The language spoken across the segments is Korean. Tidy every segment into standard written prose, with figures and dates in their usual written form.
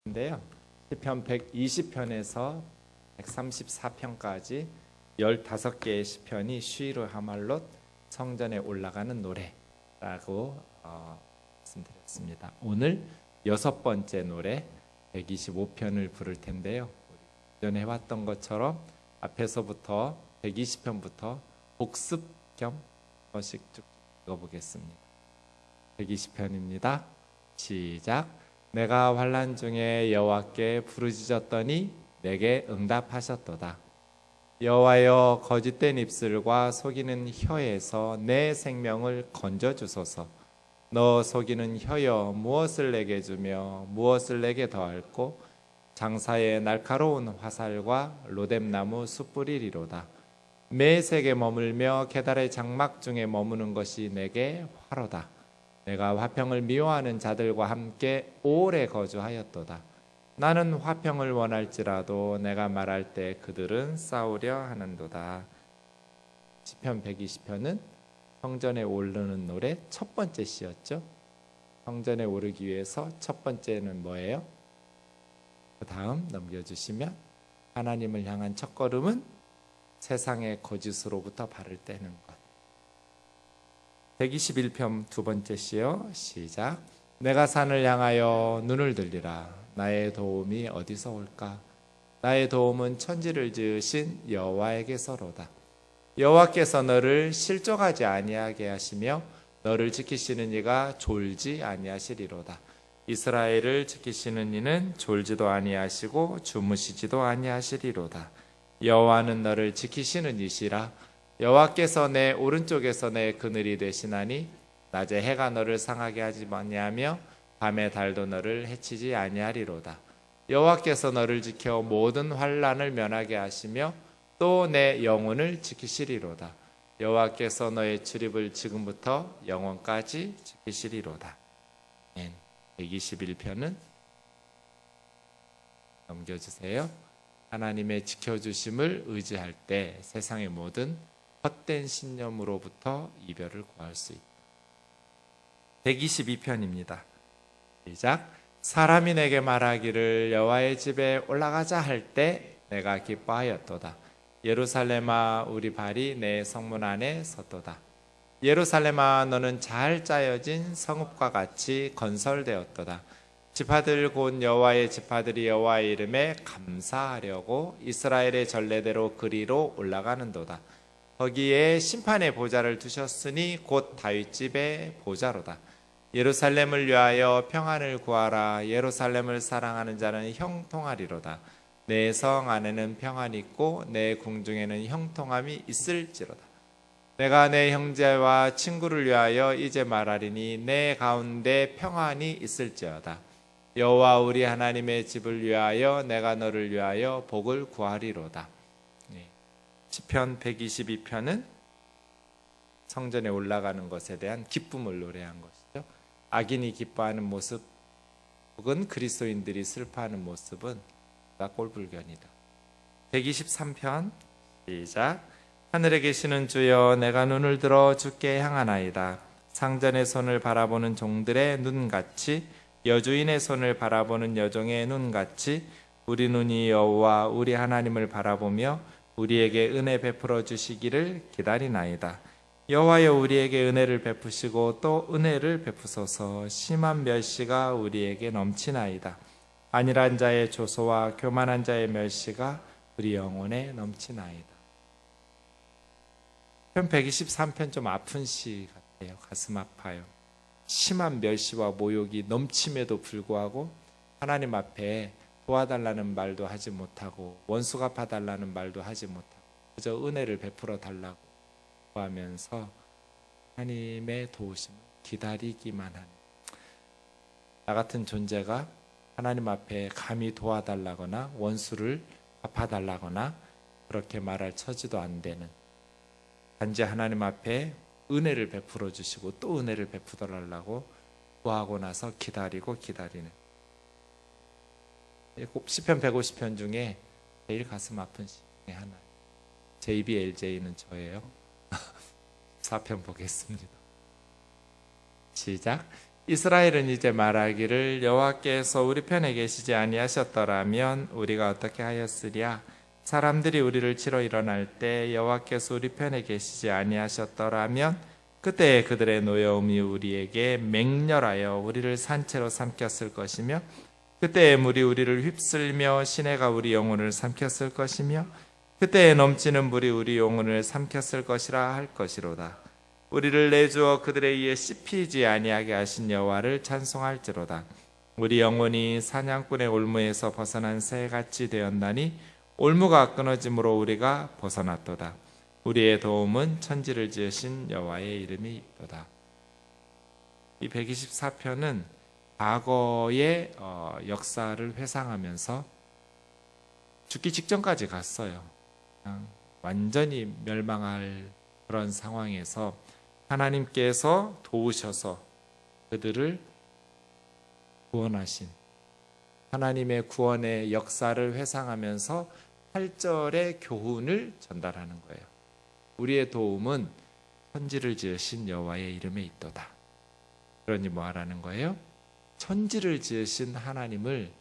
인데요. 시편 120편에서 134편까지 15개의 시편이 쉬로 하말롯 성전에 올라가는 노래라고 말씀드렸습니다. 오늘 6번째 노래 125편을 부를 텐데요. 전에 해왔던 것처럼 앞에서부터 120편부터 복습 겸 번씩 쭉 읽어보겠습니다. 120편입니다. 시작. 내가 환난 중에 여호와께 부르짖었더니 내게 응답하셨도다. 여호와여, 거짓된 입술과 속이는 혀에서 내 생명을 건져주소서. 너 속이는 혀여, 무엇을 내게 주며 무엇을 내게 더할꼬? 장사에 날카로운 화살과 로뎀나무 숯불이리로다. 메색에 머물며 계달의 장막 중에 머무는 것이 내게 화로다. 내가 화평을 미워하는 자들과 함께 오래 거주하였도다. 나는 화평을 원할지라도 내가 말할 때 그들은 싸우려 하는도다. 시편 120편은 성전에 오르는 노래 첫 번째 시였죠. 성전에 오르기 위해서 첫 번째는 뭐예요? 그 다음 넘겨주시면 하나님을 향한 첫걸음은 세상의 거짓으로부터 발을 떼는 것. 121편 두 번째 시요. 시작. 내가 산을 향하여 눈을 들리라. 나의 도움이 어디서 올까? 나의 도움은 천지를 지으신 여호와에게서로다. 여호와께서 너를 실족하지 아니하게 하시며 너를 지키시는 이가 졸지 아니하시리로다. 이스라엘을 지키시는 이는 졸지도 아니하시고 주무시지도 아니하시리로다. 여호와는 너를 지키시는 이시라. 여호와께서 내 오른쪽에서 내 그늘이 되시나니 낮에 해가 너를 상하게 하지 아니하며 밤에 달도 너를 해치지 아니하리로다. 여호와께서 너를 지켜 모든 환난을 면하게 하시며 또 내 영혼을 지키시리로다. 여호와께서 너의 출입을 지금부터 영원까지 지키시리로다. 121편은 넘겨주세요. 하나님의 지켜주심을 의지할 때 세상의 모든 헛된 신념으로부터 이별을 구할 수 있다. 122편입니다. 시작. 사람이 내게 말하기를 여호와의 집에 올라가자 할 때 내가 기뻐하였도다. 예루살렘아, 우리 발이 내 성문 안에 섰도다. 예루살렘아, 너는 잘 짜여진 성읍과 같이 건설되었도다. 지파들 곧 여호와의 지파들이 여호와의 이름에 감사하려고 이스라엘의 전례대로 그리로 올라가는도다. 거기에 심판의 보좌를 두셨으니 곧 다윗집의 보좌로다. 예루살렘을 위하여 평안을 구하라. 예루살렘을 사랑하는 자는 형통하리로다. 내 성 안에는 평안이 있고 내 궁중에는 형통함이 있을지로다. 내가 내 형제와 친구를 위하여 이제 말하리니 내 가운데 평안이 있을지어다. 여호와 우리 하나님의 집을 위하여 내가 너를 위하여 복을 구하리로다. 시편 122편은 성전에 올라가는 것에 대한 기쁨을 노래한 것이죠. 악인이 기뻐하는 모습 혹은 그리스도인들이 슬퍼하는 모습은 꼴불견이다. 123편 시작. 하늘에 계시는 주여, 내가 눈을 들어 주께 향하나이다. 상전의 손을 바라보는 종들의 눈같이 여주인의 손을 바라보는 여종의 눈같이 우리 눈이 여호와 우리 하나님을 바라보며 우리에게 은혜 베풀어 주시기를 기다리나이다. 여호와여, 우리에게 은혜를 베푸시고 또 은혜를 베푸소서. 심한 멸시가 우리에게 넘치나이다. 안일한 자의 조소와 교만한 자의 멸시가 우리 영혼에 넘치나이다. 편 123편 좀 아픈 시 같아요. 가슴 아파요. 심한 멸시와 모욕이 넘침에도 불구하고 하나님 앞에 도와달라는 말도 하지 못하고 원수 갚아달라는 말도 하지 못하고 그저 은혜를 베풀어 달라고 구하면서 하나님의 도우심을 기다리기만 하는 나 같은 존재가 하나님 앞에 감히 도와달라거나 원수를 갚아달라거나 그렇게 말할 처지도 안 되는, 단지 하나님 앞에 은혜를 베풀어 주시고 또 은혜를 베푸달라고 구하고 나서 기다리는 시편 150편 중에 제일 가슴 아픈 시 중에 하나. JBLJ는 저예요. 4편 보겠습니다. 시작. 이스라엘은 이제 말하기를 여호와께서 우리 편에 계시지 아니하셨더라면 우리가 어떻게 하였으랴. 사람들이 우리를 치러 일어날 때 여호와께서 우리 편에 계시지 아니하셨더라면 그때 그들의 노여움이 우리에게 맹렬하여 우리를 산채로 삼켰을 것이며 그때의 물이 우리를 휩쓸며 시내가 우리 영혼을 삼켰을 것이며 그때에 넘치는 물이 우리 영혼을 삼켰을 것이라 할 것이로다. 우리를 내주어 그들에 의해 씹히지 아니하게 하신 여호와를 찬송할지로다. 우리 영혼이 사냥꾼의 올무에서 벗어난 새같이 되었나니 올무가 끊어짐으로 우리가 벗어났도다. 우리의 도움은 천지를 지으신 여호와의 이름이 있도다. 이 124편은 과거의 역사를 회상하면서 죽기 직전까지 갔어요. 완전히 멸망할 그런 상황에서 하나님께서 도우셔서 그들을 구원하신 하나님의 구원의 역사를 회상하면서 8절의 교훈을 전달하는 거예요. 우리의 도움은 천지를 지으신 여호와의 이름에 있도다. 그러니 뭐 하라는 거예요? 천지를 지으신 하나님을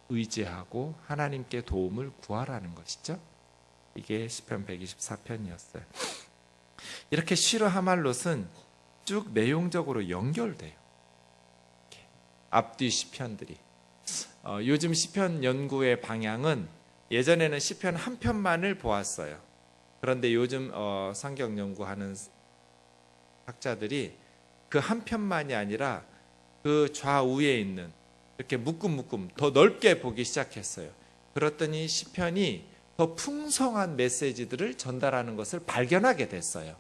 의지하고 하나님께 도움을 구하라는 것이죠. 이게 시편 124편이었어요. 이렇게 시르 하말롯은 쭉 내용적으로 연결돼요. 앞뒤 시편들이. 요즘 시편 연구의 방향은 예전에는 시편 한 편만을 보았어요. 그런데 요즘 성경 연구하는 학자들이 그 한 편만이 아니라 그 좌우에 있는 이렇게 묶음 더 넓게 보기 시작했어요. 그랬더니 시편이 더 풍성한 메시지들을 전달하는 것을 발견하게 됐어요.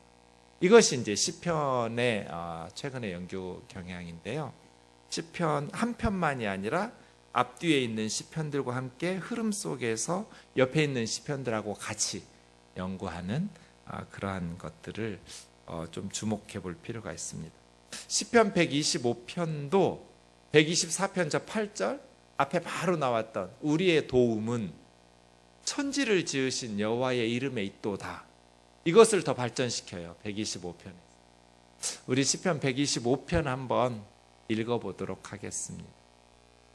이것이 이제 시편의 최근의 연구 경향인데요. 시편 한 편만이 아니라 앞뒤에 있는 시편들과 함께 흐름 속에서 옆에 있는 시편들하고 같이 연구하는 그러한 것들을 좀 주목해 볼 필요가 있습니다. 시편 125편도 124편 저 8절 앞에 바로 나왔던 우리의 도움은 천지를 지으신 여호와의 이름에 있도다. 이것을 더 발전시켜요. 125편에. 우리 시편 125편 한번 읽어보도록 하겠습니다.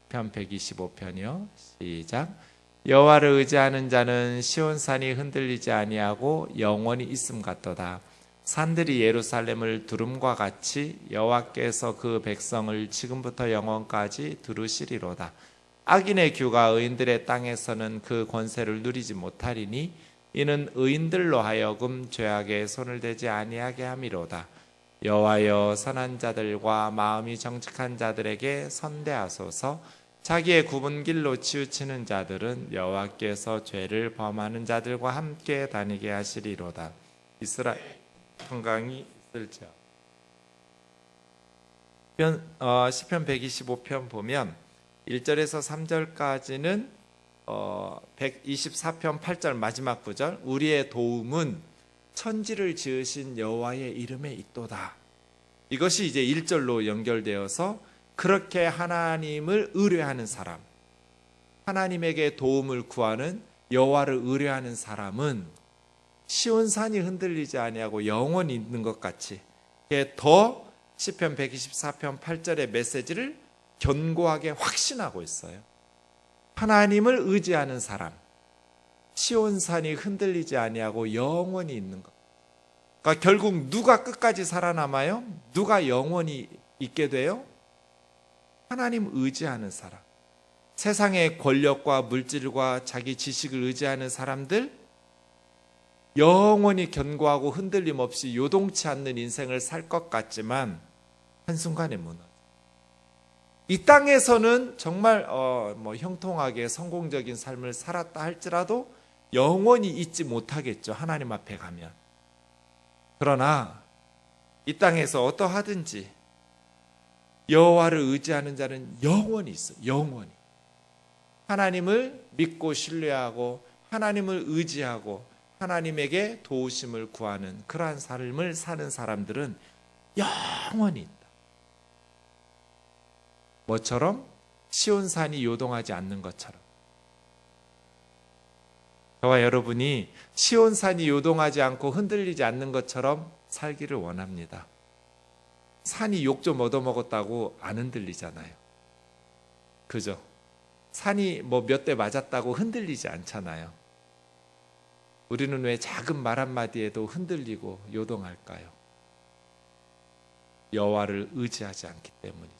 편 125편이요. 시작. 여호와를 의지하는 자는 시온산이 흔들리지 아니하고 영원히 있음 같도다. 산들이 예루살렘을 두름과 같이 여호와께서 그 백성을 지금부터 영원까지 두르시리로다. 악인의 규가 의인들의 땅에서는 그 권세를 누리지 못하리니 이는 의인들로 하여금 죄악에 손을 대지 아니하게 함이로다. 여호와여 선한 자들과 마음이 정직한 자들에게 선대하소서. 자기의 굽은 길로 치우치는 자들은 여호와께서 죄를 범하는 자들과 함께 다니게 하시리로다. 이스라엘 평강이 있을지어다. 시편 125편 보면 1절에서 3절까지는 124편 8절 마지막 구절 우리의 도움은 천지를 지으신 여호와의 이름에 있도다. 이것이 이제 1절로 연결되어서 그렇게 하나님을 의뢰하는 사람, 하나님에게 도움을 구하는 여호와를 의뢰하는 사람은 시온산이 흔들리지 아니하고 영원히 있는 것 같이 더 시편 124편 8절의 메시지를 견고하게 확신하고 있어요. 하나님을 의지하는 사람, 시온산이 흔들리지 아니하고 영원히 있는 것. 그러니까 결국 누가 끝까지 살아남아요? 누가 영원히 있게 돼요? 하나님 의지하는 사람. 세상의 권력과 물질과 자기 지식을 의지하는 사람들 영원히 견고하고 흔들림 없이 요동치 않는 인생을 살 것 같지만 한순간에 무너져. 이 땅에서는 정말 형통하게 성공적인 삶을 살았다 할지라도 영원히 잊지 못하겠죠. 하나님 앞에 가면. 그러나 이 땅에서 어떠하든지 여호와를 의지하는 자는 영원히 있어요. 영원히. 하나님을 믿고 신뢰하고 하나님을 의지하고 하나님에게 도우심을 구하는 그러한 삶을 사는 사람들은 영원히 있다. 뭐처럼? 시온산이 요동하지 않는 것처럼. 저와 여러분이 시온산이 요동하지 않고 흔들리지 않는 것처럼 살기를 원합니다. 산이 욕 좀 얻어먹었다고 안 흔들리잖아요. 그죠? 산이 뭐 몇 대 맞았다고 흔들리지 않잖아요. 우리는 왜 작은 말 한마디에도 흔들리고 요동할까요? 여호와를 의지하지 않기 때문이죠.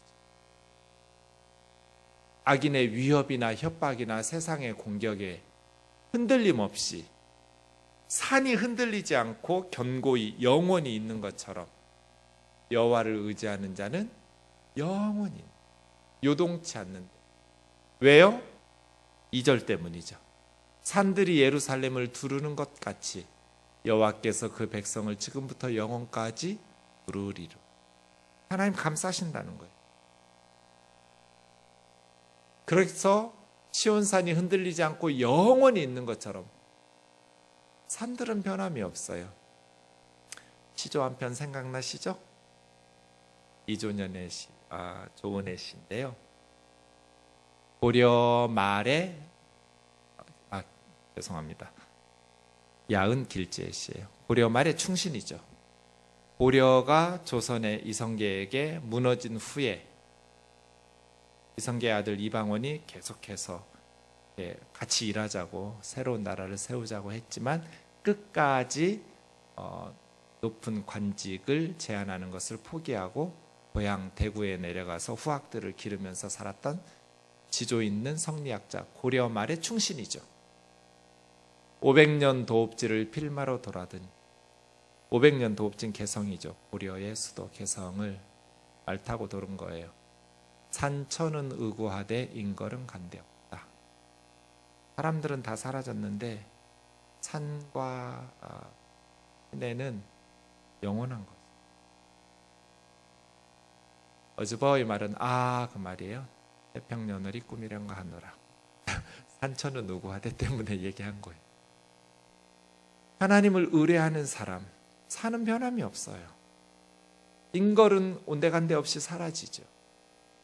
악인의 위협이나 협박이나 세상의 공격에 흔들림 없이 산이 흔들리지 않고 견고히 영원히 있는 것처럼 여호와를 의지하는 자는 영원히 요동치 않는다. 왜요? 2절 때문이죠. 산들이 예루살렘을 두르는 것 같이 여호와께서 그 백성을 지금부터 영원까지 두르리로. 하나님 감싸신다는 거예요. 그래서 시온산이 흔들리지 않고 영원히 있는 것처럼 산들은 변함이 없어요. 시조 한 편 생각나시죠? 이조연의 시, 조은의 시인데요. 고려 말에 죄송합니다. 야은 길지의 시예요. 고려 말의 충신이죠. 고려가 조선의 이성계에게 무너진 후에 이성계의 아들 이방원이 계속해서 같이 일하자고 새로운 나라를 세우자고 했지만 끝까지 높은 관직을 제안하는 것을 포기하고 고향 대구에 내려가서 후학들을 기르면서 살았던 지조 있는 성리학자 고려 말의 충신이죠. 500년 도읍지를 필마로 돌아든 500년 도읍진 개성이죠. 고려의 수도 개성을 말 타고 도는 거예요. 산천은 의구하되 인걸은 간대없다. 사람들은 다 사라졌는데 산과 시내는 영원한 거죠. 어즈버의 말은 그 말이에요. 태평년을이 꿈이련가 하노라. 산천은 의구하되 때문에 얘기한 거예요. 하나님을 의뢰하는 사람, 산은 변함이 없어요. 인걸은 온데간데 없이 사라지죠.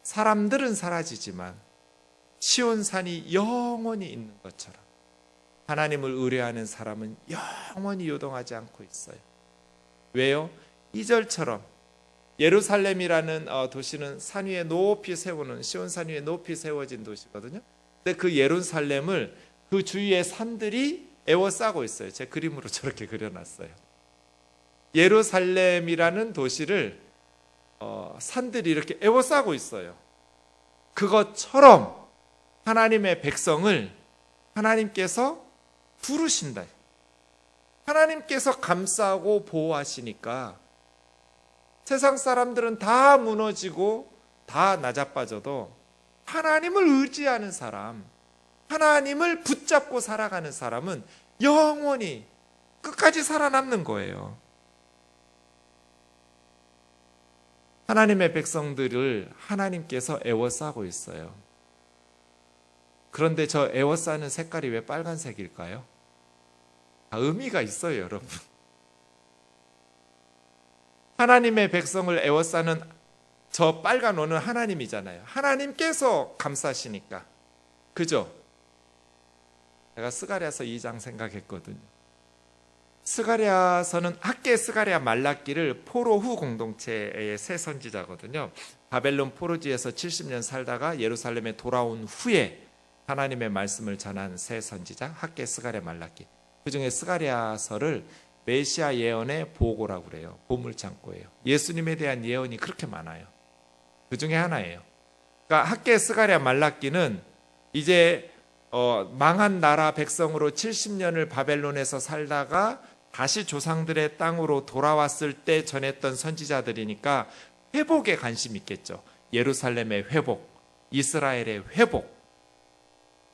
사람들은 사라지지만 시온산이 영원히 있는 것처럼 하나님을 의뢰하는 사람은 영원히 요동하지 않고 있어요. 왜요? 2절처럼 예루살렘이라는 도시는 산 위에 높이 세우는 시온산 위에 높이 세워진 도시거든요. 근데 그 예루살렘을 그 주위의 산들이 에워싸고 있어요. 제 그림으로 저렇게 그려놨어요. 예루살렘이라는 도시를 산들이 이렇게 에워싸고 있어요. 그것처럼 하나님의 백성을 하나님께서 부르신다. 하나님께서 감싸고 보호하시니까 세상 사람들은 다 무너지고 다 나자빠져도 하나님을 의지하는 사람, 하나님을 붙잡고 살아가는 사람은 영원히 끝까지 살아남는 거예요. 하나님의 백성들을 하나님께서 에워싸고 있어요. 그런데 저 에워싸는 색깔이 왜 빨간색일까요? 의미가 있어요, 여러분. 하나님의 백성을 에워싸는 저 빨간 옷은 하나님이잖아요. 하나님께서 감싸시니까. 그죠? 제가 스가랴서 2장 생각했거든요. 스가랴서는 학계 스가랴 말라기를 포로 후 공동체의 새 선지자거든요. 바벨론 포로지에서 70년 살다가 예루살렘에 돌아온 후에 하나님의 말씀을 전한 새 선지자 학계 스가랴 말라기. 그중에 스가랴서를 메시아 예언의 보고라고 그래요. 보물창고예요. 예수님에 대한 예언이 그렇게 많아요. 그 중에 하나예요. 그러니까 학계 스가랴 말라기는 이제 망한 나라 백성으로 70년을 바벨론에서 살다가 다시 조상들의 땅으로 돌아왔을 때 전했던 선지자들이니까 회복에 관심 있겠죠. 예루살렘의 회복, 이스라엘의 회복.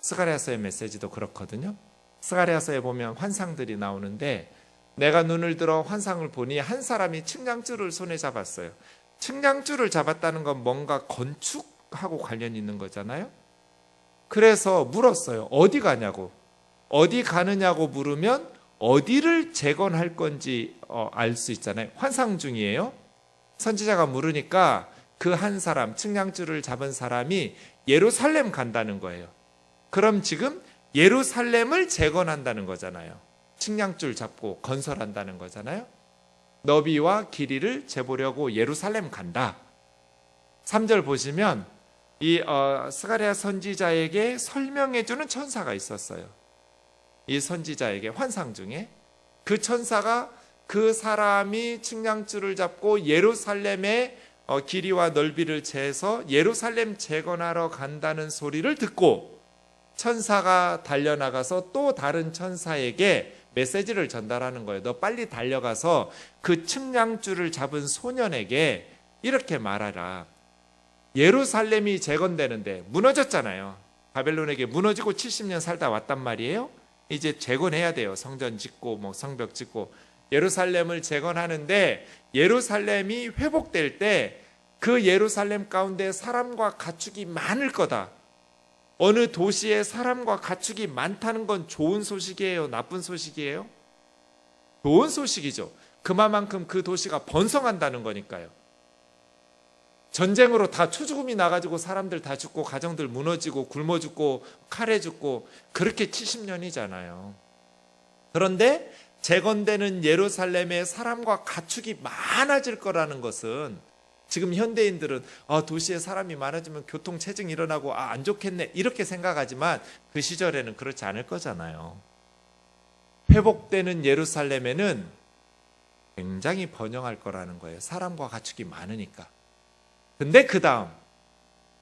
스가랴서의 메시지도 그렇거든요. 스가랴서에 보면 환상들이 나오는데 내가 눈을 들어 환상을 보니 한 사람이 측량줄을 손에 잡았어요. 측량줄을 잡았다는 건 뭔가 건축하고 관련이 있는 거잖아요. 그래서 물었어요. 어디 가냐고. 어디 가느냐고 물으면 어디를 재건할 건지 알 수 있잖아요. 환상 중이에요. 선지자가 물으니까 그 한 사람, 측량줄을 잡은 사람이 예루살렘 간다는 거예요. 그럼 지금 예루살렘을 재건한다는 거잖아요. 측량줄 잡고 건설한다는 거잖아요. 너비와 길이를 재보려고 예루살렘 간다. 3절 보시면 이 스가랴 선지자에게 설명해 주는 천사가 있었어요. 이 선지자에게 환상 중에 그 천사가 그 사람이 측량줄을 잡고 예루살렘의 길이와 넓이를 재서 예루살렘 재건하러 간다는 소리를 듣고 천사가 달려나가서 또 다른 천사에게 메시지를 전달하는 거예요. 너 빨리 달려가서 그 측량줄을 잡은 소년에게 이렇게 말하라. 예루살렘이 재건되는데 무너졌잖아요. 바벨론에게 무너지고 70년 살다 왔단 말이에요. 이제 재건해야 돼요. 성전 짓고 성벽 짓고 예루살렘을 재건하는데 예루살렘이 회복될 때 그 예루살렘 가운데 사람과 가축이 많을 거다. 어느 도시에 사람과 가축이 많다는 건 좋은 소식이에요? 나쁜 소식이에요? 좋은 소식이죠. 그만큼 그 도시가 번성한다는 거니까요. 전쟁으로 다 초죽음이 나가지고 사람들 다 죽고 가정들 무너지고 굶어 죽고 칼에 죽고 그렇게 70년이잖아요. 그런데 재건되는 예루살렘에 사람과 가축이 많아질 거라는 것은 지금 현대인들은 도시에 사람이 많아지면 교통체증 일어나고 안 좋겠네 이렇게 생각하지만 그 시절에는 그렇지 않을 거잖아요. 회복되는 예루살렘에는 굉장히 번영할 거라는 거예요. 사람과 가축이 많으니까. 근데 그 다음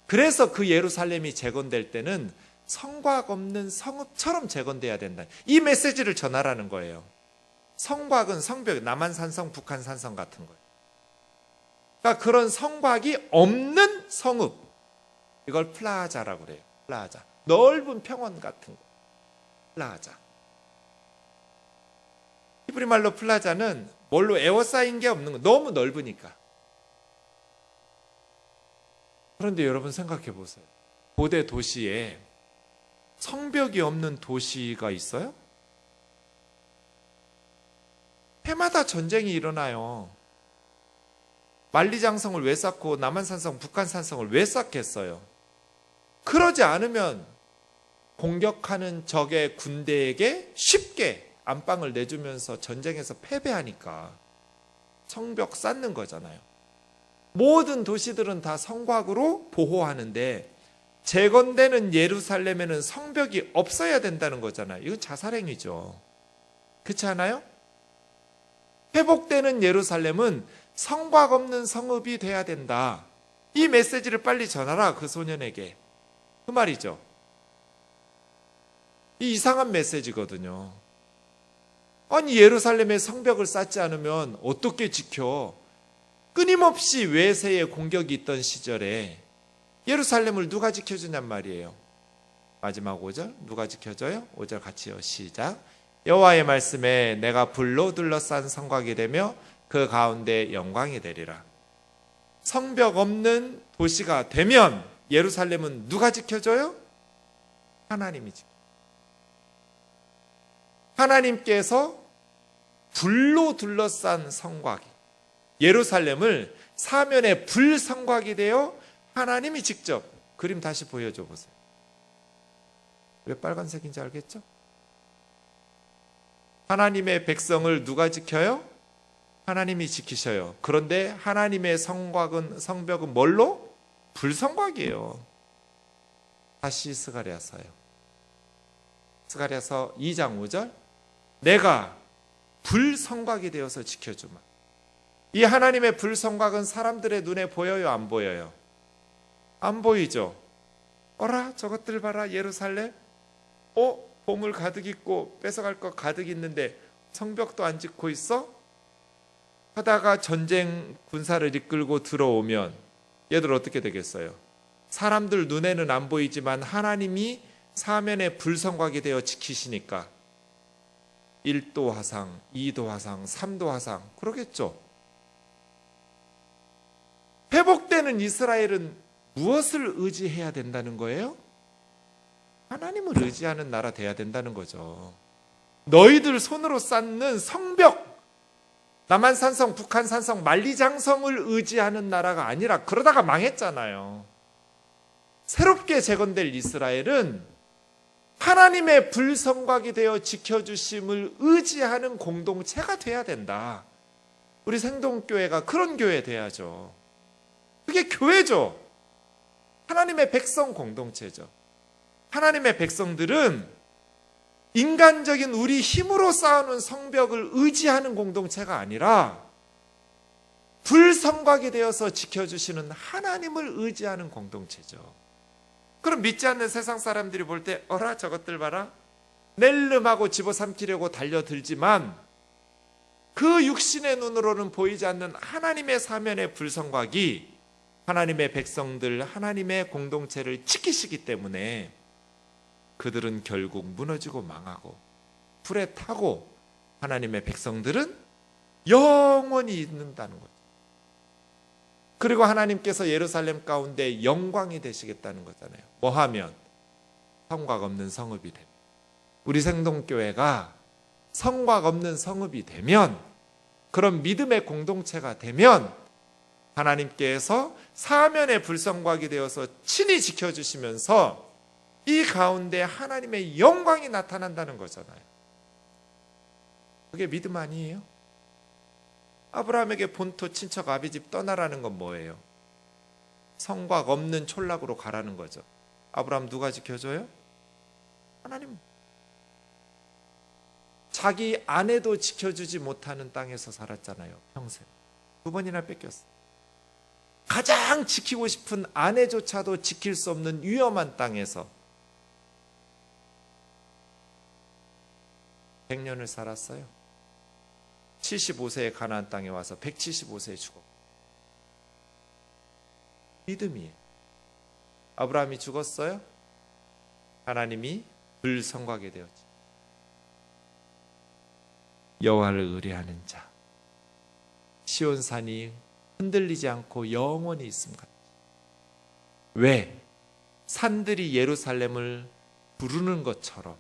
그래서 그 예루살렘이 재건될 때는 성곽 없는 성읍처럼 재건돼야 된다. 이 메시지를 전하라는 거예요. 성곽은 성벽, 남한산성, 북한산성 같은 거예요. 그러니까 그런 성곽이 없는 성읍, 이걸 플라자라고 그래요. 플라자, 넓은 평원 같은 거, 플라자. 히브리 말로 플라자는 뭘로 에워싸인 게 없는 거, 너무 넓으니까. 그런데 여러분 생각해 보세요. 고대 도시에 성벽이 없는 도시가 있어요? 해마다 전쟁이 일어나요. 만리장성을 왜 쌓고 남한산성, 북한산성을 왜 쌓겠어요? 그러지 않으면 공격하는 적의 군대에게 쉽게 안방을 내주면서 전쟁에서 패배하니까 성벽 쌓는 거잖아요. 모든 도시들은 다 성곽으로 보호하는데 재건되는 예루살렘에는 성벽이 없어야 된다는 거잖아요. 이건 자살행위죠. 그렇지 않아요? 회복되는 예루살렘은 성곽 없는 성읍이 돼야 된다. 이 메시지를 빨리 전하라, 그 소년에게. 그 말이죠. 이 이상한 메시지거든요. 아니 예루살렘에 성벽을 쌓지 않으면 어떻게 지켜? 끊임없이 외세의 공격이 있던 시절에 예루살렘을 누가 지켜주냔 말이에요. 마지막 5절 누가 지켜줘요? 5절 같이요. 시작. 여호와의 말씀에 내가 불로 둘러싼 성곽이 되며 그 가운데 영광이 되리라. 성벽 없는 도시가 되면 예루살렘은 누가 지켜줘요? 하나님이 지켜줘요. 하나님께서 불로 둘러싼 성곽이 예루살렘을 사면의 불성곽이 되어 하나님이 직접 그림 다시 보여줘 보세요. 왜 빨간색인지 알겠죠? 하나님의 백성을 누가 지켜요? 하나님이 지키셔요. 그런데 하나님의 성벽은 뭘로? 불성곽이에요. 다시 스가랴서요. 스가랴서 2장 5절 내가 불성곽이 되어서 지켜주마. 이 하나님의 불성곽은 사람들의 눈에 보여요? 안 보여요? 안 보이죠? 어라 저것들 봐라 예루살렘 보물 가득 있고 뺏어갈 것 가득 있는데 성벽도 안 짓고 있어? 하다가 전쟁 군사를 이끌고 들어오면 얘들 어떻게 되겠어요? 사람들 눈에는 안 보이지만 하나님이 사면의 불성곽이 되어 지키시니까 1도 화상, 2도 화상, 3도 화상 그러겠죠. 회복되는 이스라엘은 무엇을 의지해야 된다는 거예요? 하나님을 의지하는 나라 돼야 된다는 거죠. 너희들 손으로 쌓는 성벽, 남한산성, 북한산성, 만리장성을 의지하는 나라가 아니라 그러다가 망했잖아요. 새롭게 재건될 이스라엘은 하나님의 불성곽이 되어 지켜주심을 의지하는 공동체가 돼야 된다. 우리 생동교회가 그런 교회 돼야죠. 그게 교회죠. 하나님의 백성 공동체죠. 하나님의 백성들은 인간적인 우리 힘으로 쌓아놓은 성벽을 의지하는 공동체가 아니라 불성곽이 되어서 지켜주시는 하나님을 의지하는 공동체죠. 그럼 믿지 않는 세상 사람들이 볼 때 어라 저것들 봐라 낼름하고 집어삼키려고 달려들지만 그 육신의 눈으로는 보이지 않는 하나님의 사면의 불성곽이 하나님의 백성들, 하나님의 공동체를 지키시기 때문에 그들은 결국 무너지고 망하고 불에 타고 하나님의 백성들은 영원히 있는다는 거죠. 그리고 하나님께서 예루살렘 가운데 영광이 되시겠다는 거잖아요. 뭐하면? 성곽 없는 성읍이 됩니다. 우리 생동교회가 성곽 없는 성읍이 되면, 그런 믿음의 공동체가 되면 하나님께서 사면의 불성곽이 되어서 친히 지켜주시면서 이 가운데 하나님의 영광이 나타난다는 거잖아요. 그게 믿음 아니에요? 아브라함에게 본토 친척 아비집 떠나라는 건 뭐예요? 성곽 없는 촌락으로 가라는 거죠. 아브라함 누가 지켜줘요? 하나님. 자기 아내도 지켜주지 못하는 땅에서 살았잖아요. 평생 2번이나 뺏겼어요. 가장 지키고 싶은 아내조차도 지킬 수 없는 위험한 땅에서 100년을 살았어요. 75세에 가나안 땅에 와서 175세에 죽어. 믿음이에요. 아브라함이 죽었어요. 하나님이 불성곽이 되었지. 여호와를 의뢰하는 자, 시온산이 흔들리지 않고 영원히 있습니다. 왜? 산들이 예루살렘을 부르는 것처럼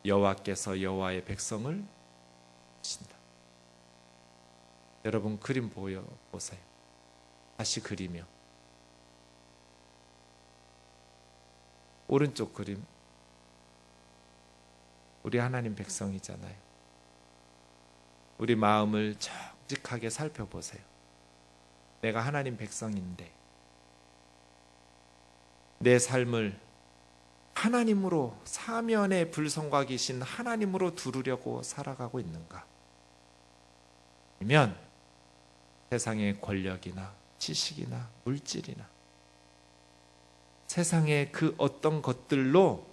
여호와께서 여호와의 백성을 부르신다. 여러분 그림 보세요. 다시 그리며 오른쪽 그림, 우리 하나님 백성이잖아요. 우리 마음을 정직하게 살펴보세요. 내가 하나님 백성인데 내 삶을 하나님으로, 사면의 불성곽이신 하나님으로 두르려고 살아가고 있는가? 아니면 세상의 권력이나 지식이나 물질이나 세상의 그 어떤 것들로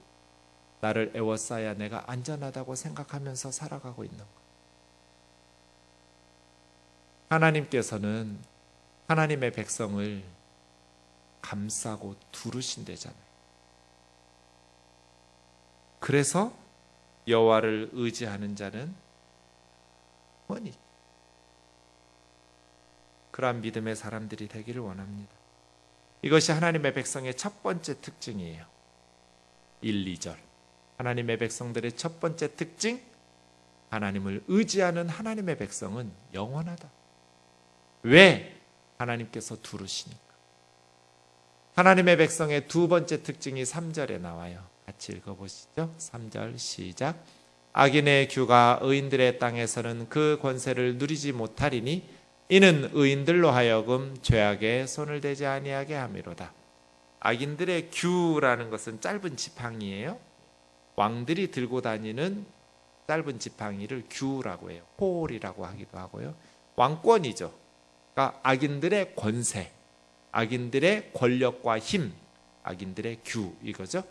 나를 애워싸야 내가 안전하다고 생각하면서 살아가고 있는가? 하나님께서는 하나님의 백성을 감싸고 두르신대잖아요. 그래서 여호와를 의지하는 자는 원이, 그러한 믿음의 사람들이 되기를 원합니다. 이것이 하나님의 백성의 첫 번째 특징이에요. 1, 2절 하나님의 백성들의 첫 번째 특징, 하나님을 의지하는 하나님의 백성은 영원하다. 왜? 하나님께서 두르시니까. 하나님의 백성의 두 번째 특징이 3절에 나와요. 같이 읽어보시죠. 3절 시작. 악인의 규가 의인들의 땅에서는 그 권세를 누리지 못하리니 이는 의인들로 하여금 죄악에 손을 대지 아니하게 함이로다. 악인들의 규라는 것은 짧은 지팡이예요. 왕들이 들고 다니는 짧은 지팡이를 규라고 해요. 홀이라고 하기도 하고요. 왕권이죠. 그러니까 악인들의 권세, 악인들의 권력과 힘, 악인들의 규, 이거죠.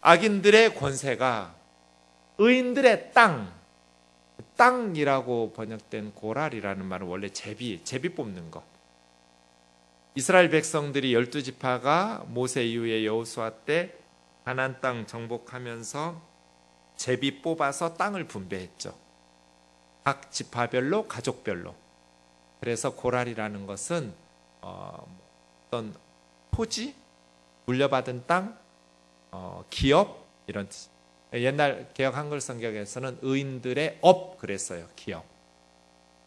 악인들의 권세가 의인들의 땅이라고 번역된 고랄이라는 말은 원래 제비 뽑는 거. 이스라엘 백성들이 12지파가 모세 이후에 여호수아 때 가나안 땅 정복하면서 제비 뽑아서 땅을 분배했죠. 각 지파별로, 가족별로. 그래서 고랄이라는 것은 어떤 토지, 물려받은 땅, 기업, 이런 뜻. 옛날 개역 한글 성경에서는 의인들의 업 그랬어요. 기업.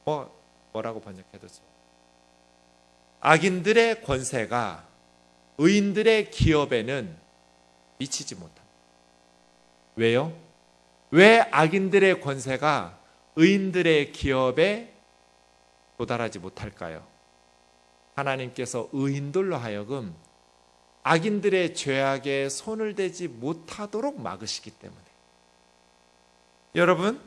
뭐라고 번역해도 좋아요. 악인들의 권세가 의인들의 기업에는 미치지 못합니다. 왜요? 왜 악인들의 권세가 의인들의 기업에 도달하지 못할까요? 하나님께서 의인들로 하여금 악인들의 죄악에 손을 대지 못하도록 막으시기 때문에. 여러분,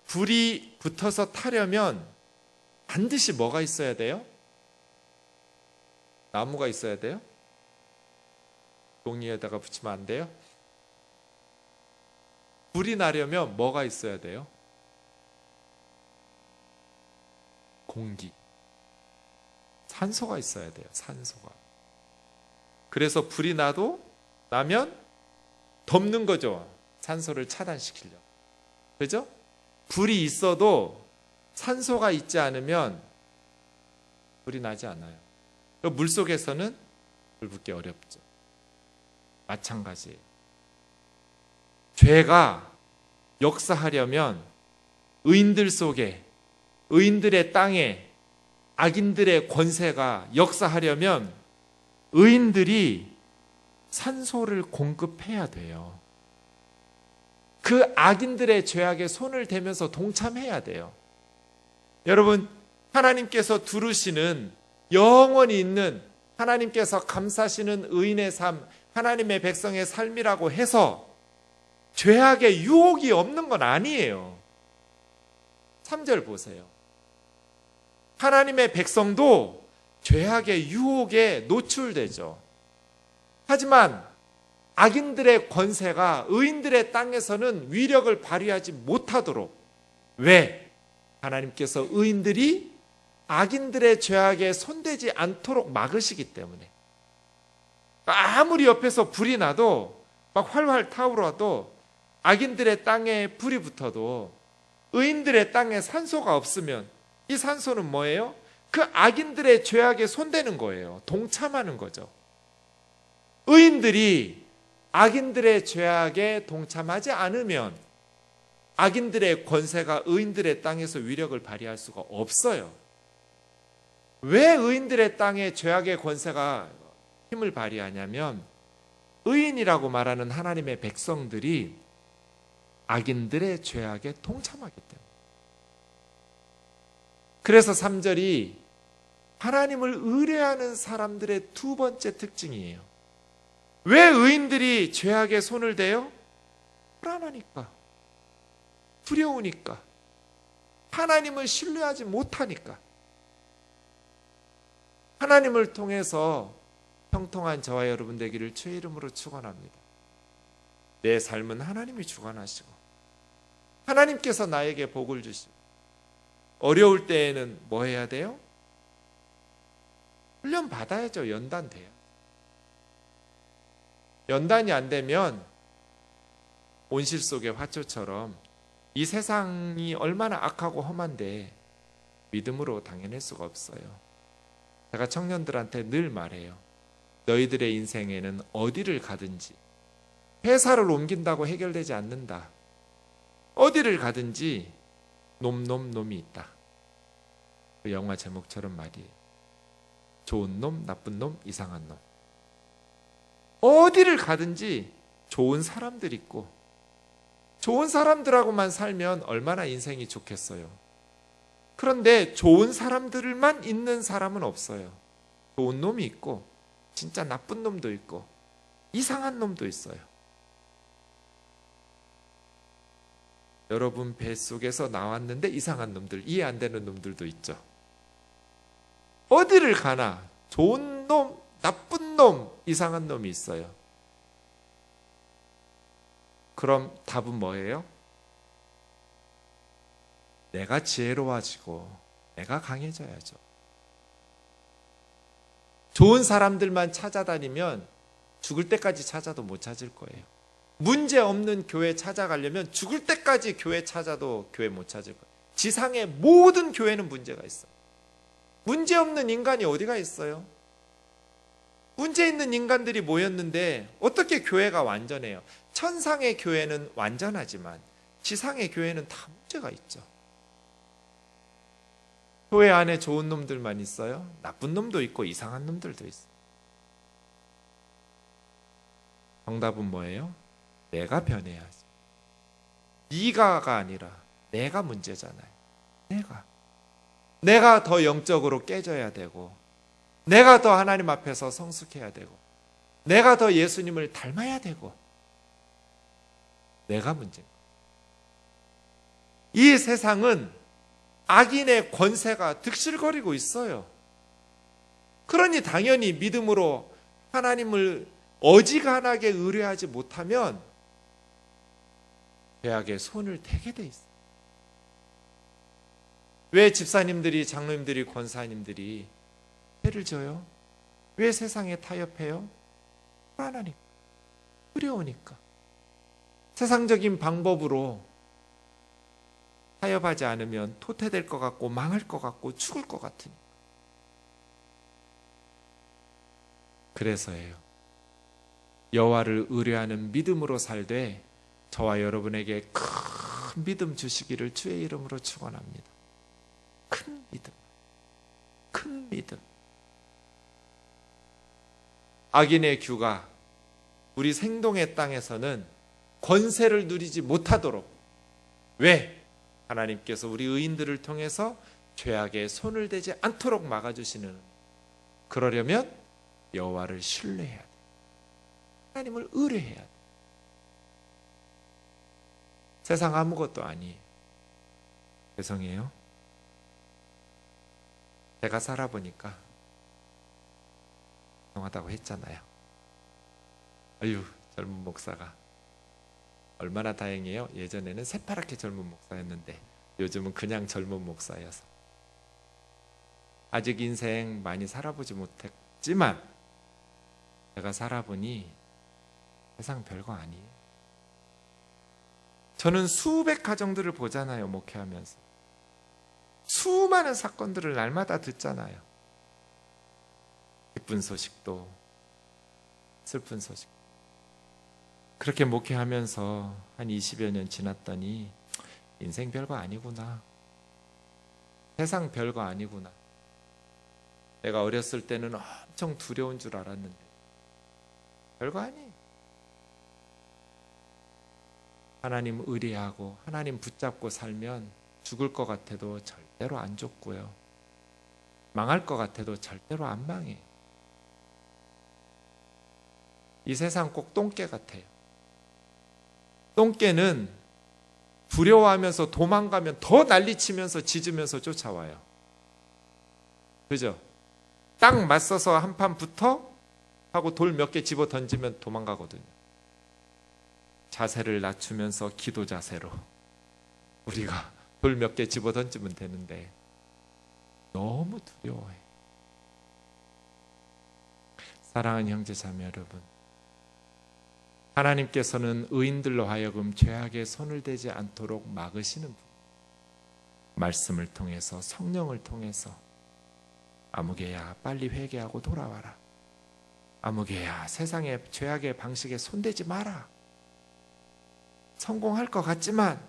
불이 붙어서 타려면 반드시 뭐가 있어야 돼요? 나무가 있어야 돼요? 종이에다가 붙이면 안 돼요? 불이 나려면 뭐가 있어야 돼요? 공기, 산소가 있어야 돼요. 산소가. 그래서 불이 나면 덮는 거죠. 산소를 차단시키려고. 그죠? 불이 있어도 산소가 있지 않으면 불이 나지 않아요. 물속에서는 불 붙기 어렵죠. 마찬가지예요. 죄가 역사하려면 의인들 속에, 의인들의 땅에 악인들의 권세가 역사하려면 의인들이 산소를 공급해야 돼요. 그 악인들의 죄악에 손을 대면서 동참해야 돼요. 여러분, 하나님께서 두르시는 영원히 있는, 하나님께서 감사하시는 의인의 삶, 하나님의 백성의 삶이라고 해서 죄악의 유혹이 없는 건 아니에요. 3절 보세요. 하나님의 백성도 죄악의 유혹에 노출되죠. 하지만 악인들의 권세가 의인들의 땅에서는 위력을 발휘하지 못하도록, 왜? 하나님께서 의인들이 악인들의 죄악에 손대지 않도록 막으시기 때문에. 아무리 옆에서 불이 나도 막 활활 타오르도 악인들의 땅에 불이 붙어도 의인들의 땅에 산소가 없으면 이 산소는 뭐예요? 그 악인들의 죄악에 손대는 거예요. 동참하는 거죠. 의인들이 악인들의 죄악에 동참하지 않으면 악인들의 권세가 의인들의 땅에서 위력을 발휘할 수가 없어요. 왜 의인들의 땅에 죄악의 권세가 힘을 발휘하냐면 의인이라고 말하는 하나님의 백성들이 악인들의 죄악에 동참하기 때문에. 그래서 3절이 하나님을 의뢰하는 사람들의 두 번째 특징이에요. 왜 의인들이 죄악에 손을 대요? 불안하니까, 두려우니까, 하나님을 신뢰하지 못하니까. 하나님을 통해서 형통한 저와 여러분 되기를 주의 이름으로 축원합니다. 내 삶은 하나님이 주관하시고 하나님께서 나에게 복을 주시고, 어려울 때에는 뭐 해야 돼요? 훈련 받아야죠. 연단 돼요. 연단이 안 되면 온실 속의 화초처럼 이 세상이 얼마나 악하고 험한데 믿음으로 당해낼 수가 없어요. 제가 청년들한테 늘 말해요. 너희들의 인생에는 어디를 가든지 회사를 옮긴다고 해결되지 않는다. 어디를 가든지 놈이 있다. 그 영화 제목처럼 말이에요. 좋은 놈, 나쁜 놈, 이상한 놈. 어디를 가든지 좋은 사람들 있고, 좋은 사람들하고만 살면 얼마나 인생이 좋겠어요. 그런데 좋은 사람들만 있는 사람은 없어요. 좋은 놈이 있고 진짜 나쁜 놈도 있고 이상한 놈도 있어요. 여러분 뱃속에서 나왔는데 이상한 놈들, 이해 안 되는 놈들도 있죠. 어디를 가나 좋은 놈, 나쁜 놈, 이상한 놈이 있어요. 그럼 답은 뭐예요? 내가 지혜로워지고 내가 강해져야죠. 좋은 사람들만 찾아다니면 죽을 때까지 찾아도 못 찾을 거예요. 문제 없는 교회 찾아가려면 죽을 때까지 교회 찾아도 교회 못 찾을 거예요. 지상의 모든 교회는 문제가 있어요. 문제 없는 인간이 어디가 있어요? 문제 있는 인간들이 모였는데 어떻게 교회가 완전해요? 천상의 교회는 완전하지만 지상의 교회는 다 문제가 있죠. 교회 안에 좋은 놈들만 있어요? 나쁜 놈도 있고 이상한 놈들도 있어요. 정답은 뭐예요? 내가 변해야지. 네가가 아니라 내가 문제잖아요. 내가 더 영적으로 깨져야 되고, 내가 더 하나님 앞에서 성숙해야 되고, 내가 더 예수님을 닮아야 되고, 내가 문제입니다. 이 세상은 악인의 권세가 득실거리고 있어요. 그러니 당연히 믿음으로 하나님을 어지간하게 의뢰하지 못하면 죄악에 손을 대게 돼 있어요. 왜 집사님들이, 장로님들이, 권사님들이 죄를 져요? 왜 세상에 타협해요? 불안하니까, 두려우니까. 세상적인 방법으로 타협하지 않으면 도태될 것 같고 망할 것 같고 죽을 것 같으니. 그래서예요. 여호와를 의뢰하는 믿음으로 살되 저와 여러분에게 큰 믿음 주시기를 주의 이름으로 축원합니다. 큰 믿음, 큰 믿음. 악인의 규가 우리 생동의 땅에서는 권세를 누리지 못하도록, 왜? 하나님께서 우리 의인들을 통해서 죄악에 손을 대지 않도록 막아주시는, 그러려면 여호와를 신뢰해야 돼. 하나님을 의뢰해야 돼. 세상 아무것도 아니에요. 죄송해요. 제가 살아보니까 죄송하다고 했잖아요. 아유, 젊은 목사가. 얼마나 다행이에요. 예전에는 새파랗게 젊은 목사였는데 요즘은 그냥 젊은 목사여서. 아직 인생 많이 살아보지 못했지만 제가 살아보니 세상 별거 아니에요. 저는 수백 가정들을 보잖아요. 목회하면서 수많은 사건들을 날마다 듣잖아요. 기쁜 소식도 슬픈 소식. 그렇게 목회하면서 한 20여 년 지났더니 인생 별거 아니구나, 세상 별거 아니구나. 내가 어렸을 때는 엄청 두려운 줄 알았는데 별거 아니에요. 하나님 의리하고 하나님 붙잡고 살면 죽을 것 같아도 절대로 안 죽고요, 망할 것 같아도 절대로 안 망해요. 이 세상 꼭 똥개 같아요. 똥개는 두려워하면서 도망가면 더 난리치면서 짖으면서 쫓아와요. 그죠? 딱 맞서서 한판 붙어 하고 돌 몇 개 집어 던지면 도망가거든요. 자세를 낮추면서 기도 자세로 우리가 돌 몇 개 집어 던지면 되는데 너무 두려워해. 사랑하는 형제 자매 여러분, 하나님께서는 의인들로 하여금 죄악에 손을 대지 않도록 막으시는 분, 말씀을 통해서, 성령을 통해서 아무개야 빨리 회개하고 돌아와라, 아무개야 세상의 죄악의 방식에 손대지 마라. 성공할 것 같지만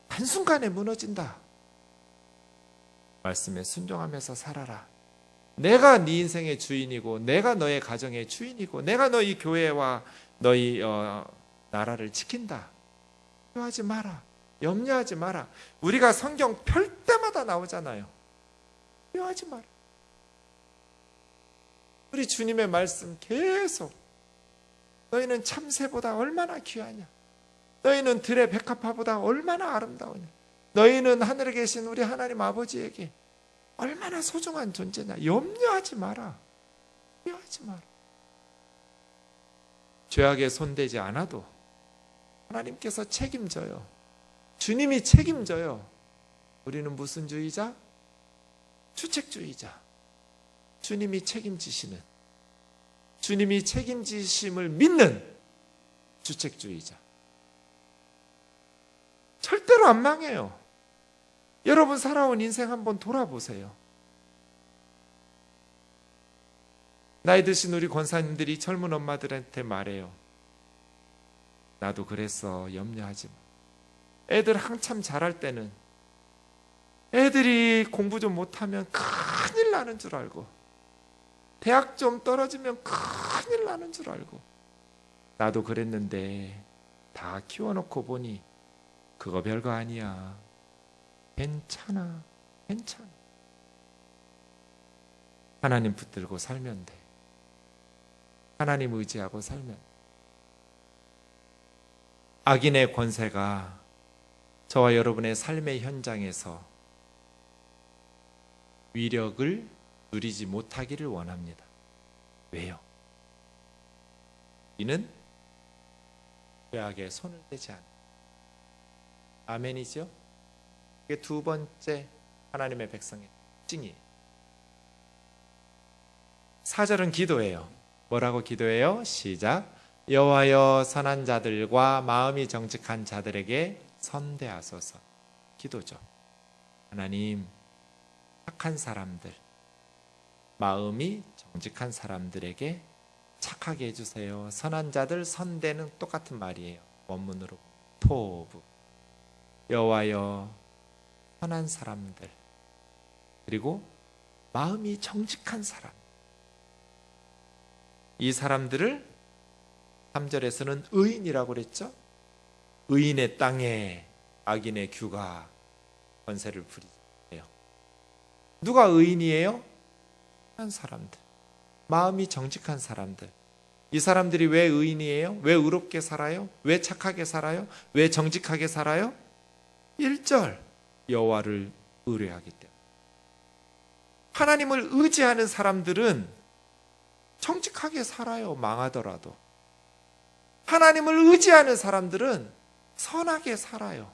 한순간에 무너진다. 말씀에 순종하면서 살아라. 내가 네 인생의 주인이고, 내가 너의 가정의 주인이고, 내가 너희 교회와 너희 나라를 지킨다. 염려하지 마라. 염려하지 마라. 우리가 성경 펼 때마다 나오잖아요. 염려하지 마라. 우리 주님의 말씀 계속, 너희는 참새보다 얼마나 귀하냐, 너희는 들의 백합화보다 얼마나 아름다우냐, 너희는 하늘에 계신 우리 하나님 아버지에게 얼마나 소중한 존재냐. 염려하지 마라. 염려하지 마라. 죄악에 손대지 않아도 하나님께서 책임져요. 주님이 책임져요. 우리는 무슨 주의자? 주책주의자. 주님이 책임지시는, 주님이 책임지심을 믿는 주책주의자. 절대로 안 망해요. 여러분 살아온 인생 한번 돌아보세요. 나이 드신 우리 권사님들이 젊은 엄마들한테 말해요. 나도 그랬어. 염려하지 마. 애들 한참 자랄 때는 애들이 공부 좀 못하면 큰일 나는 줄 알고, 대학 좀 떨어지면 큰일 나는 줄 알고, 나도 그랬는데 다 키워놓고 보니 그거 별거 아니야. 괜찮아. 괜찮아. 하나님 붙들고 살면 돼. 하나님 의지하고 살면 돼. 악인의 권세가 저와 여러분의 삶의 현장에서 위력을 누리지 못하기를 원합니다. 왜요? 이는 죄악에 손을 대지 않아. 아멘이죠? 이게 두 번째 하나님의 백성의 특징이에요. 4절은 기도예요. 뭐라고 기도해요? 시작. 여호와여 선한 자들과 마음이 정직한 자들에게 선대하소서. 기도죠. 하나님, 착한 사람들, 마음이 정직한 사람들에게 착하게 해주세요. 선한 자들, 선대는 똑같은 말이에요. 원문으로 토부. 여호와여 선한 사람들, 그리고 마음이 정직한 사람, 이 사람들을 3절에서는 의인이라고 그랬죠. 의인의 땅에 악인의 규가 권세를 부리세요. 누가 의인이에요? 한 사람들, 마음이 정직한 사람들. 이 사람들이 왜 의인이에요? 왜 의롭게 살아요? 왜 착하게 살아요? 왜 정직하게 살아요? 1절, 여호와를 의뢰하기 때문에. 하나님을 의지하는 사람들은 정직하게 살아요. 망하더라도. 하나님을 의지하는 사람들은 선하게 살아요.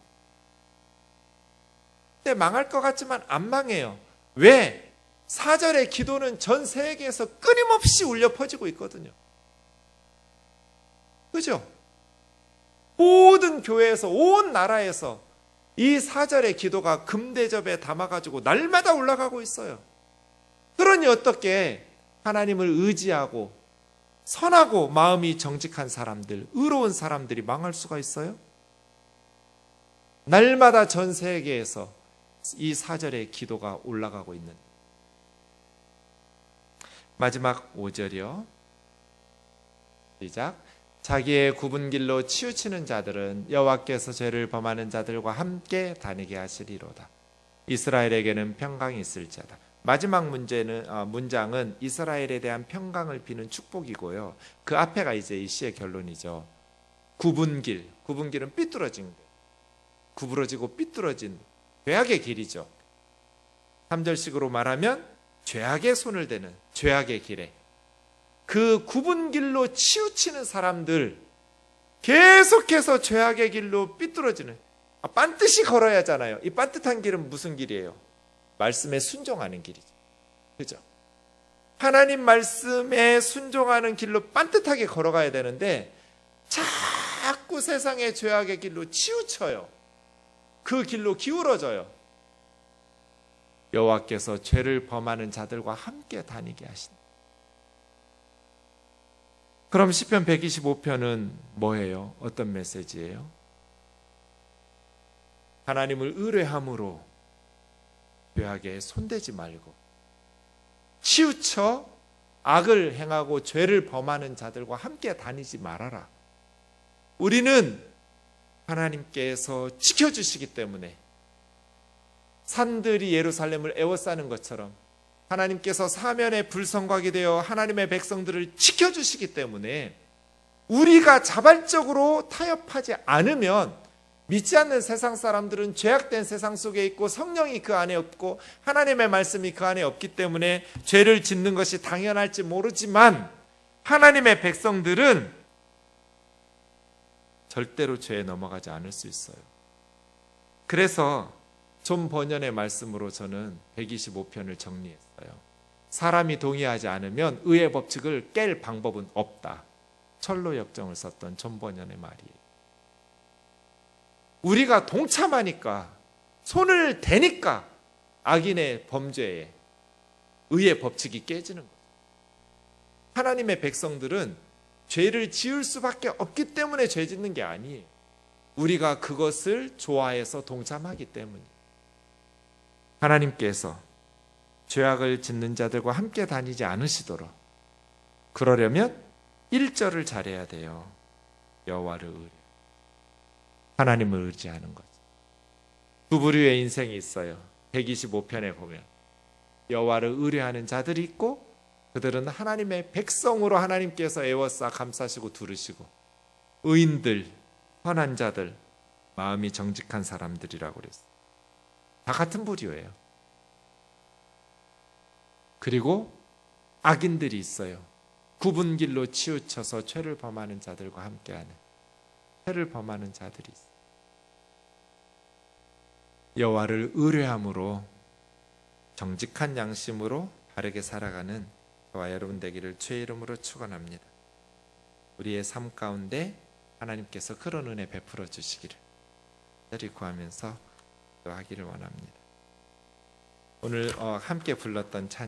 근데 망할 것 같지만 안 망해요. 왜? 4절의 기도는 전 세계에서 끊임없이 울려 퍼지고 있거든요. 그죠? 모든 교회에서, 온 나라에서 이 4절의 기도가 금대접에 담아가지고 날마다 올라가고 있어요. 그러니 어떻게 하나님을 의지하고 선하고 마음이 정직한 사람들, 의로운 사람들이 망할 수가 있어요? 날마다 전 세계에서 이 4절의 기도가 올라가고 있는. 마지막 5절이요. 시작. 자기의 굽은 길로 치우치는 자들은 여호와께서 죄를 범하는 자들과 함께 다니게 하시리로다. 이스라엘에게는 평강이 있을지어다. 마지막 문장은 이스라엘에 대한 평강을 비는 축복이고요. 그 앞에가 이제 이 시의 결론이죠. 굽은 길은 삐뚤어진 길, 구부러지고 삐뚤어진 죄악의 길이죠. 3절식으로 말하면 죄악의 손을 대는 죄악의 길에, 그 굽은 길로 치우치는 사람들, 계속해서 죄악의 길로 삐뚤어지는, 빤듯이 걸어야 하잖아요. 이 빤듯한 길은 무슨 길이에요? 말씀에 순종하는 길이죠. 그죠? 하나님 말씀에 순종하는 길로 빤듯하게 걸어가야 되는데 자꾸 세상의 죄악의 길로 치우쳐요. 그 길로 기울어져요. 여호와께서 죄를 범하는 자들과 함께 다니게 하신다. 그럼 시편 125편은 뭐예요? 어떤 메시지예요? 하나님을 의뢰함으로 죄악에 손대지 말고 치우쳐 악을 행하고 죄를 범하는 자들과 함께 다니지 말아라. 우리는 하나님께서 지켜주시기 때문에 산들이 예루살렘을 에워싸는 것처럼 하나님께서 사면의 불성곽이 되어 하나님의 백성들을 지켜주시기 때문에 우리가 자발적으로 타협하지 않으면 믿지 않는 세상 사람들은 죄악된 세상 속에 있고 성령이 그 안에 없고 하나님의 말씀이 그 안에 없기 때문에 죄를 짓는 것이 당연할지 모르지만 하나님의 백성들은 절대로 죄에 넘어가지 않을 수 있어요. 그래서 존 버년의 말씀으로 저는 125편을 정리했어요. 사람이 동의하지 않으면 의의 법칙을 깰 방법은 없다. 철로 역정을 썼던 존 버년의 말이에요. 우리가 동참하니까, 손을 대니까 악인의 범죄에 의의 법칙이 깨지는 거죠. 하나님의 백성들은 죄를 지을 수밖에 없기 때문에 죄 짓는 게 아니에요. 우리가 그것을 좋아해서 동참하기 때문이에요. 하나님께서 죄악을 짓는 자들과 함께 다니지 않으시도록, 그러려면 1절을 잘해야 돼요. 여호와를 의뢰, 하나님을 의지하는 거죠. 두 부류의 인생이 있어요. 125편에 보면 여호와를 의뢰하는 자들이 있고 그들은 하나님의 백성으로 하나님께서 애워싸 감싸시고 두르시고 의인들, 선한 자들, 마음이 정직한 사람들이라고 그랬어요. 다 같은 부류예요. 그리고 악인들이 있어요. 굽은 길로 치우쳐서 죄를 범하는 자들과 함께하는 죄를 범하는 자들이 있어요. 여호와를 의뢰함으로 정직한 양심으로 바르게 살아가는 저와 여러분 되기를 주의 이름으로 축원합니다. 우리의 삶 가운데 하나님께서 그런 은혜 베풀어 주시기를 간절히 구하면서 기도하기를 원합니다. 오늘 함께 불렀던 찬